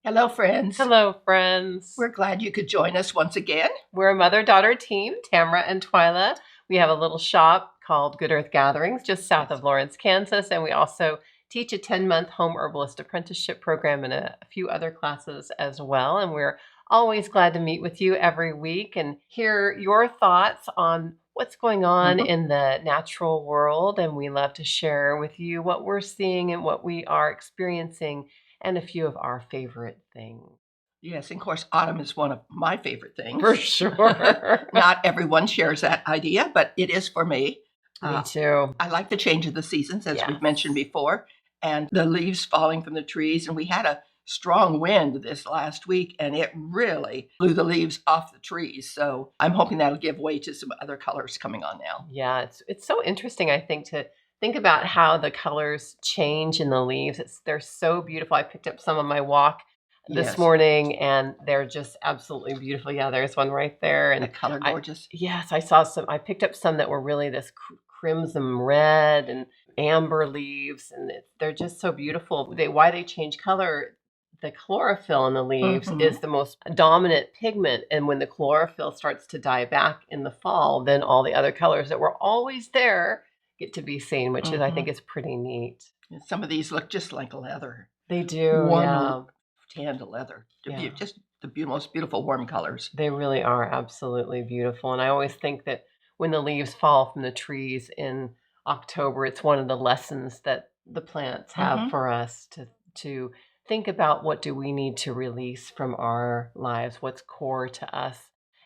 Hello, friends. Hello, friends. We're glad you could join us once again. We're a mother-daughter team, Tamara and Twila. We have a little shop called Good Earth Gatherings just south of Lawrence, Kansas, and we also teach a 10-month home herbalist apprenticeship program and a few other classes as well. And we're always glad to meet with you every week and hear your thoughts on what's going on in the natural world. And we love to share with you what we're seeing and what we are experiencing and a few of our favorite things. Yes, and of course, autumn is one of my favorite things. For sure. Not everyone shares that idea, but it is for me. Me too. I like the change of the seasons, as we've mentioned before, and the leaves falling from the trees. And we had a strong wind this last week, and it really blew the leaves off the trees. So I'm hoping that'll give way to some other colors coming on now. Yeah, it's so interesting, I think, to think about how the colors change in the leaves. They're so beautiful. I picked up some on my walk this morning, and they're just absolutely beautiful. Yeah, there's one right there. And the color gorgeous. Yes, I saw some. I picked up some that were really this crimson red and amber leaves, and they're just so beautiful. Why they change color, the chlorophyll in the leaves is the most dominant pigment. And when the chlorophyll starts to die back in the fall, then all the other colors that were always there get to be seen, which is, I think, is pretty neat. And some of these look just like leather. They do. Warm tanned leather. Just the most beautiful warm colors. They really are absolutely beautiful. And I always think that when the leaves fall from the trees in October, it's one of the lessons that the plants have for us to think about what do we need to release from our lives, what's core to us,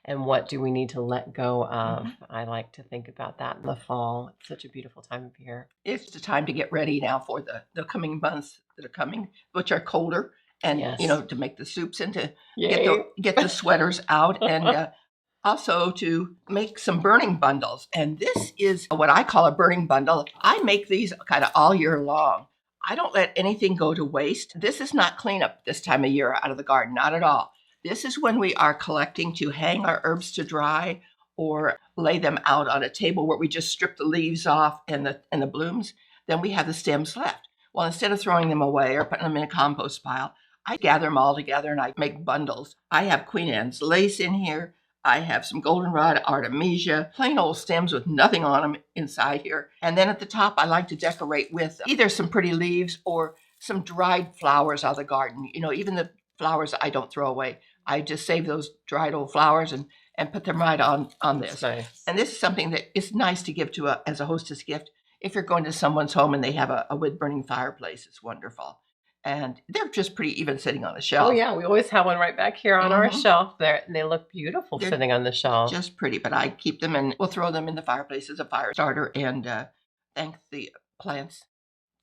and what do we need to let go of. I like to think about that in the fall. It's such a beautiful time of year. It's the time to get ready now for the coming months that are coming, which are colder. And, to make the soups and to get the sweaters out and also to make some burning bundles. And this is what I call a burning bundle. I make these kind of all year long. I don't let anything go to waste. This is not cleanup this time of year out of the garden, not at all. This is when we are collecting to hang our herbs to dry or lay them out on a table where we just strip the leaves off and the blooms. Then we have the stems left. Well, instead of throwing them away or putting them in a compost pile, I gather them all together and I make bundles. I have Queen Anne's lace in here. I have some goldenrod, artemisia, plain old stems with nothing on them inside here. And then at the top, I like to decorate with either some pretty leaves or some dried flowers out of the garden. Even the flowers I don't throw away. I just save those dried old flowers and put them right on this. Nice. And this is something that is nice to give to as a hostess gift. If you're going to someone's home and they have a wood-burning fireplace, it's wonderful. And they're just pretty even sitting on a shelf. Oh, yeah. We always have one right back here on our shelf there. And they look beautiful sitting on the shelf. Just pretty. But I keep them and we'll throw them in the fireplace as a fire starter and thank the plants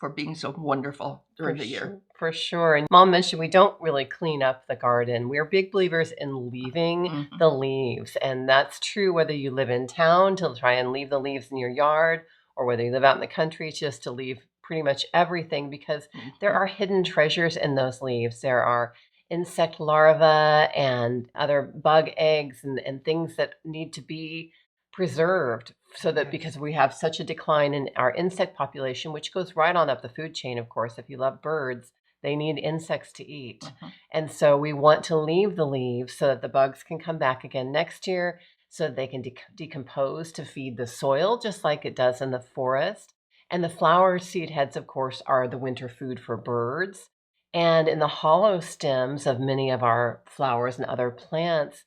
for being so wonderful during the year. For sure. And Mom mentioned we don't really clean up the garden. We're big believers in leaving the leaves. And that's true whether you live in town to try and leave the leaves in your yard or whether you live out in the country just to leave pretty much everything, because there are hidden treasures in those leaves. There are insect larvae and other bug eggs and things that need to be preserved so that, because we have such a decline in our insect population, which goes right on up the food chain, of course. If you love birds, they need insects to eat. And so we want to leave the leaves so that the bugs can come back again next year, so that they can decompose to feed the soil, just like it does in the forest. And the flower seed heads, of course, are the winter food for birds. And in the hollow stems of many of our flowers and other plants,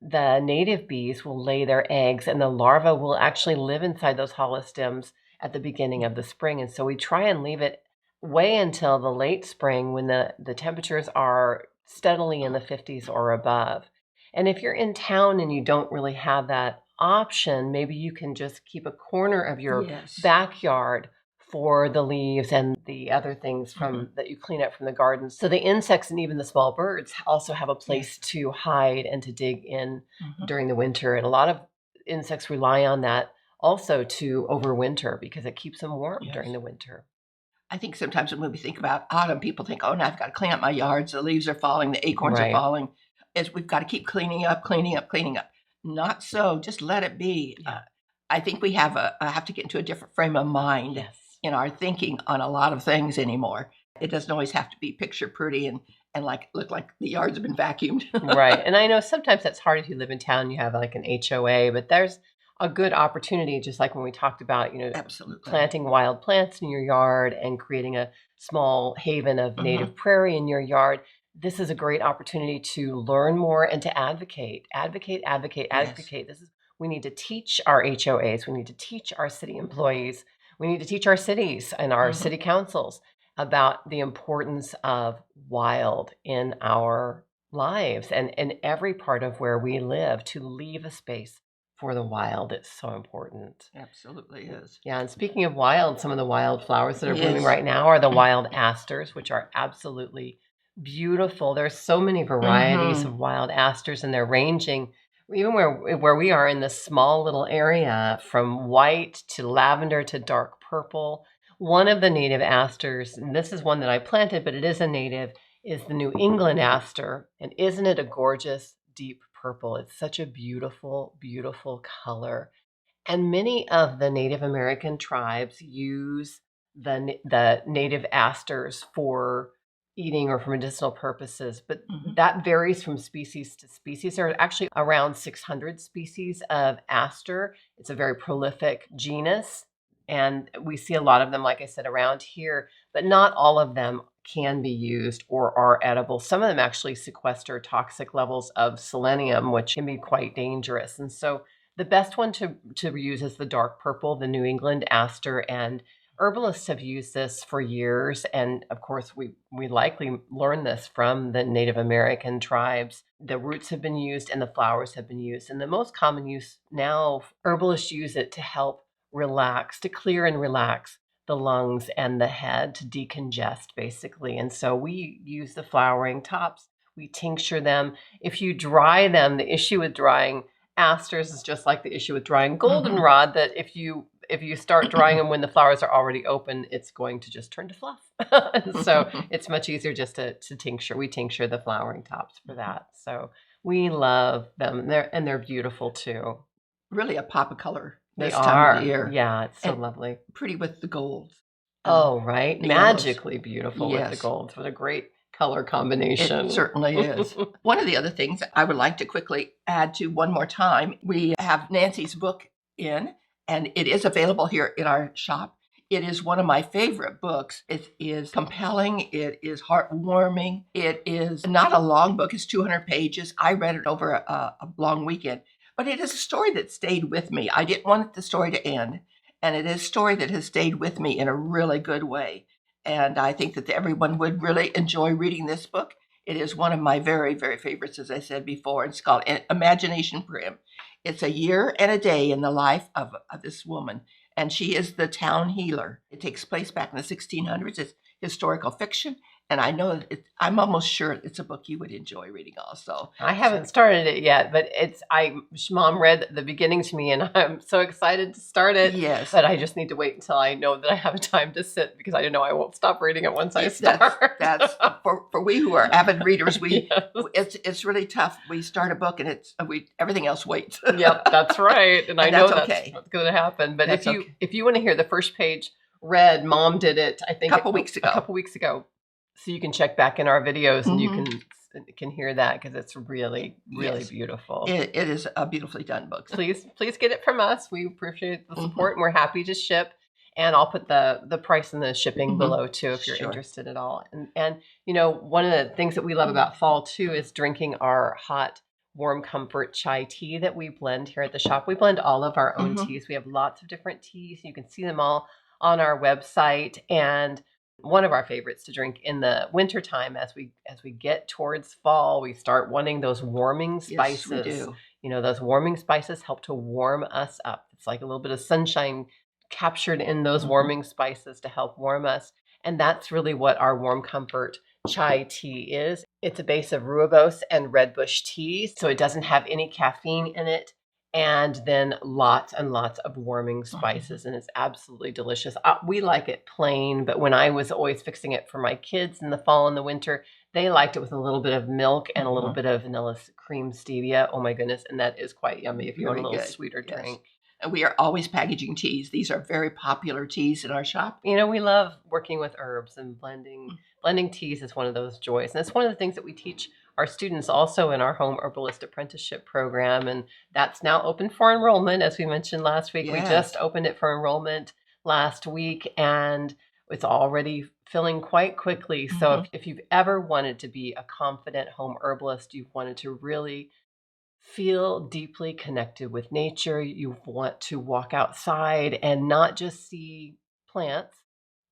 the native bees will lay their eggs, and the larvae will actually live inside those hollow stems at the beginning of the spring. And so we try and leave it way until the late spring when the temperatures are steadily in the 50s or above. And if you're in town and you don't really have that option, maybe you can just keep a corner of your backyard for the leaves and the other things that you clean up from the garden. So the insects and even the small birds also have a place to hide and to dig in during the winter. And a lot of insects rely on that also to overwinter because it keeps them warm during the winter. I think sometimes when we think about autumn, people think, oh, now I've got to clean up my yards. The leaves are falling. The acorns are falling. We've got to keep cleaning up. Not so. Just let it be. I think we have to get into a different frame of mind in our thinking on a lot of things anymore. It doesn't always have to be picture pretty and look like the yards have been vacuumed. Right. And I know sometimes that's hard if you live in town, you have like an HOA, but there's a good opportunity, just like when we talked about, Absolutely. planting wild plants in your yard and creating a small haven of native prairie in your yard. This is a great opportunity to learn more and to advocate. Yes. We need to teach our HOAs. We need to teach our city employees. We need to teach our cities and our city councils about the importance of wild in our lives and in every part of where we live, to leave a space for the wild. It's so important. Absolutely is. Yeah, and speaking of wild, some of the wild flowers that are blooming right now are the wild asters, which are absolutely beautiful. There's so many varieties of wild asters, and they're ranging, even where we are in this small little area, from white to lavender to dark purple. One of the native asters, and this is one that I planted, but it is a native, is the New England Aster. And isn't it a gorgeous deep purple? It's such a beautiful, beautiful color. And many of the Native American tribes use the native asters for eating or for medicinal purposes, but that varies from species to species. There are actually around 600 species of aster. It's a very prolific genus, and we see a lot of them, like I said, around here, but not all of them can be used or are edible. Some of them actually sequester toxic levels of selenium, which can be quite dangerous. And so the best one to use is the dark purple, the New England Aster, and herbalists have used this for years. And of course, we likely learned this from the Native American tribes. The roots have been used and the flowers have been used. And the most common use now, herbalists use it to help relax, to clear and relax the lungs and the head, to decongest, basically. And so we use the flowering tops. We tincture them. If you dry them, the issue with drying asters is just like the issue with drying goldenrod, that if you start drying them when the flowers are already open, it's going to just turn to fluff. So it's much easier just to tincture. We tincture the flowering tops for that. So we love them. They're beautiful too. Really a pop of color They time are. of the year. Yeah, it's so lovely. Pretty with the golds. Oh, right. Magically yellows. Beautiful with the golds. What a great color combination. It certainly is. One of the other things I would like to quickly add to one more time, we have Nys Book in, and it is available here in our shop. It is one of my favorite books. It is compelling. It is heartwarming. It is not a long book. It's 200 pages. I read it over a long weekend, but it is a story that stayed with me. I didn't want the story to end, and it is a story that has stayed with me in a really good way. And I think that everyone would really enjoy reading this book. It is one of my very, very favorites, as I said before. It's called Imagination Prim. It's a year and a day in the life of this woman, and she is the town healer. It takes place back in the 1600s. It's historical fiction, and I know I'm almost sure it's a book you would enjoy reading also. I haven't started it yet, but Mom read the beginning to me, and I'm so excited to start it. Yes. But I just need to wait until I know that I have a time to sit, because I know I won't stop reading it once I start. That's for we who are avid readers. It's really tough. We start a book and everything else waits. Yep, that's right. And I know that's okay. what's going to happen. But if you want to hear the first page read, Mom did it, I think, a couple weeks ago. So you can check back in our videos and you can hear that, because it's really, really beautiful. It is a beautifully done book. Please get it from us. We appreciate the support, and we're happy to ship. And I'll put the price and the shipping below too, if you're interested at all. And one of the things that we love about fall too is drinking our hot, warm comfort chai tea that we blend here at the shop. We blend all of our own teas. We have lots of different teas. You can see them all on our website. And one of our favorites to drink in the wintertime, as we get towards fall, we start wanting those warming spices. Yes, we do. Those warming spices help to warm us up. It's like a little bit of sunshine captured in those warming spices to help warm us. And that's really what our warm comfort chai tea is. It's a base of rooibos and redbush tea, so it doesn't have any caffeine in it. And then lots and lots of warming spices, and it's absolutely delicious. We like it plain, but when I was always fixing it for my kids in the fall and the winter, they liked it with a little bit of milk and a little bit of vanilla cream stevia. Oh my goodness, and that is quite yummy if you want a little sweeter drink. And we are always packaging teas. These are very popular teas in our shop. You know, we love working with herbs and blending. Blending teas is one of those joys. And it's one of the things that we teach our students also in our home herbalist apprenticeship program. And that's now open for enrollment. As we mentioned last week, Yes. We just opened it for enrollment last week, and it's already filling quite quickly. So if you've ever wanted to be a confident home herbalist, you've wanted to really feel deeply connected with nature, you want to walk outside and not just see plants,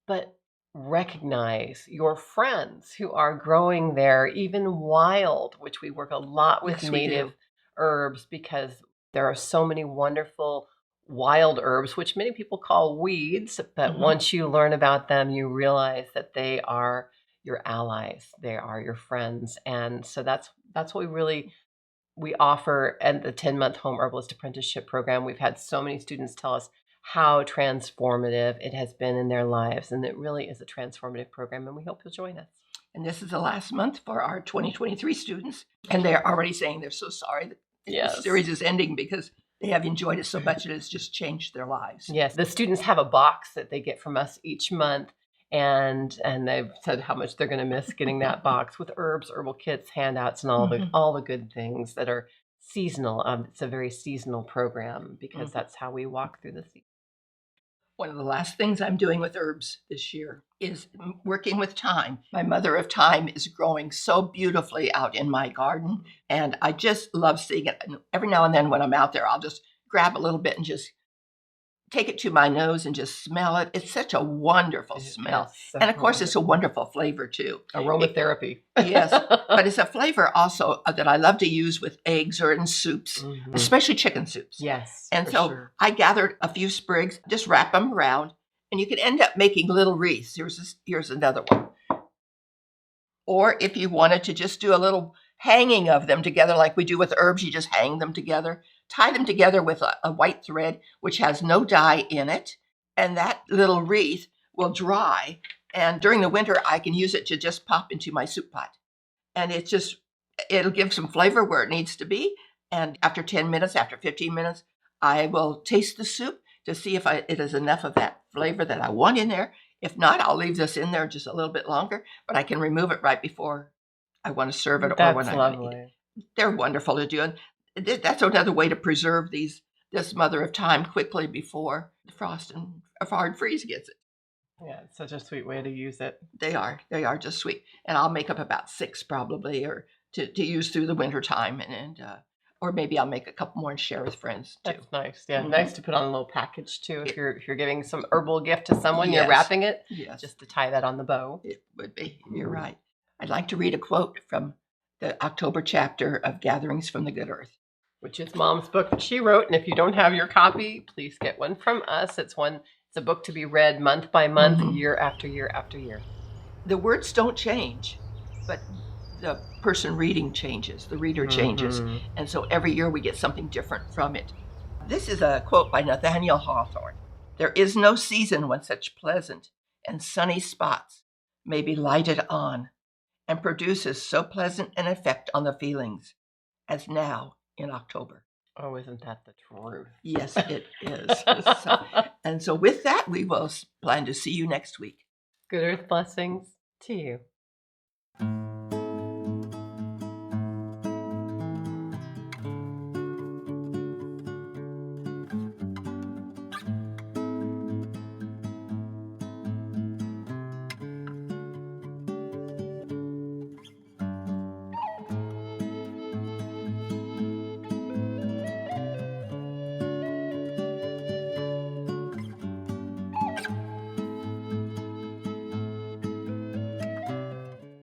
but recognize your friends who are growing there, even wild, which we work a lot with Yes, we native do. herbs, because there are so many wonderful wild herbs, which many people call weeds. But once you learn about them, you realize that they are your allies, they are your friends. And so that's what we offer at the 10-month home herbalist apprenticeship program. We've had so many students tell us how transformative it has been in their lives. And it really is a transformative program, and we hope you'll join us. And this is the last month for our 2023 students. And they're already saying they're so sorry that the series is ending because they have enjoyed it so much and it's just changed their lives. Yes, the students have a box that they get from us each month. And they've said how much they're going to miss getting that box with herbs, herbal kits, handouts, and all the good things that are seasonal. It's a very seasonal program because that's how we walk through the season. One of the last things I'm doing with herbs this year is working with thyme. My mother of thyme is growing so beautifully out in my garden, and I just love seeing it. And every now and then when I'm out there, I'll just grab a little bit and just take it to my nose and just smell it. It's such a wonderful smell. And of course, it's a wonderful flavor too. Aromatherapy. Yes, but it's a flavor also that I love to use with eggs or in soups, especially chicken soups. Yes. And so I gathered a few sprigs, just wrap them around, and you can end up making little wreaths. Here's another one. Or if you wanted to just do a little hanging of them together like we do with herbs, you just hang them together. Tie them together with a white thread, which has no dye in it. And that little wreath will dry. And during the winter, I can use it to just pop into my soup pot. And it'll give some flavor where it needs to be. And after 10 minutes, after 15 minutes, I will taste the soup to see if it is enough of that flavor that I want in there. If not, I'll leave this in there just a little bit longer. But I can remove it right before I want to serve it or when I want to eat it. They're wonderful to do. And that's another way to preserve this mother of thyme quickly before the frost and a hard freeze gets it. Yeah, it's such a sweet way to use it. They are just sweet. And I'll make up about 6 probably, or to use through the winter time, and or maybe I'll make a couple more and share with friends too. That's nice. Yeah, nice to put on a little package too. If you're giving some herbal gift to someone, you're wrapping it. Yes, just to tie that on the bow. It would be. You're right. I'd like to read a quote from the October chapter of Gatherings from the Good Earth, which is Mom's book that she wrote. And if you don't have your copy, please get one from us. It's a book to be read month by month, year after year after year. The words don't change, but the person reading changes, the reader changes. And so every year we get something different from it. This is a quote by Nathaniel Hawthorne. There is no season when such pleasant and sunny spots may be lighted on and produces so pleasant an effect on the feelings as now in October. Oh, isn't that the truth? Yes, it is. And so with that, we will plan to see you next week. Good earth blessings to you.